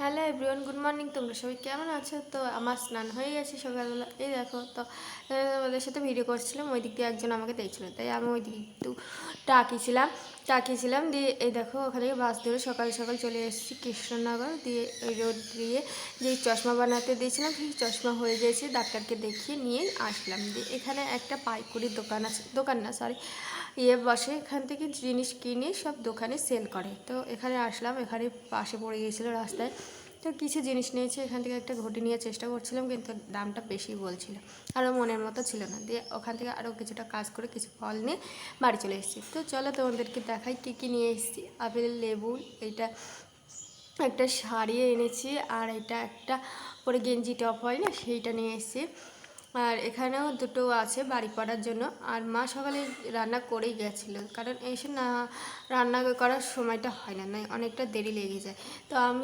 Hello everyone, good morning. তোমরা সবাই কেমন আছো? তো আমার স্নান হয়ে গেছে সকালবেলা, এই দেখো। তো তোমাদের সাথে ভিডিও করছিলাম, ওই দিক দিয়ে একজন আমাকে দেখছিল, তাই আমি ওই দিকে একটু তাকিয়েছিলাম দিয়ে এই দেখো ওখানে বাস ধরে সকাল সকাল চলে এসেছি কৃষ্ণনগর। দিয়ে ওই রোড দিয়ে যেই চশমা বানাতে দিয়েছিলাম সেই চশমা হয়ে গেছে, ডাক্তারকে দেখিয়ে নিয়ে আসলাম। দিয়ে এখানে একটা পাইকারির দোকান আছে, দোকান না সরি বসে, এখান থেকে জিনিস কিনে সব দোকানে সেল করে। তো এখানে আসলাম, এখানে পাশে পড়ে গিয়েছিলো রাস্তায়, তো কিছু জিনিস নিয়েছে। এখান থেকে একটা ঘটি নেওয়ার চেষ্টা করছিলাম, কিন্তু দামটা বেশি বলছিল, আরও মনের মতো ছিল না। দিয়ে ওখান থেকে আরও কিছুটা কাজ করে কিছু ফল নিয়ে বাড়ি চলে এসেছি। তো চলো তোমাদেরকে দেখাই কী কী নিয়ে এসেছি। আপেল, লেবু, এইটা একটা শাড়ি এনেছি, আর এটা একটা পরে গেঞ্জি টপ হয় না, সেইটা নিয়ে এসেছি। আর এখানেও দুটো আছে বাড়ি করার জন্য। আর মা সকালে রান্না করেই গেছিলো, কারণ এসে না রান্না করার সময়টা হয় না, অনেকটা দেরি লেগে যায়। তো আমি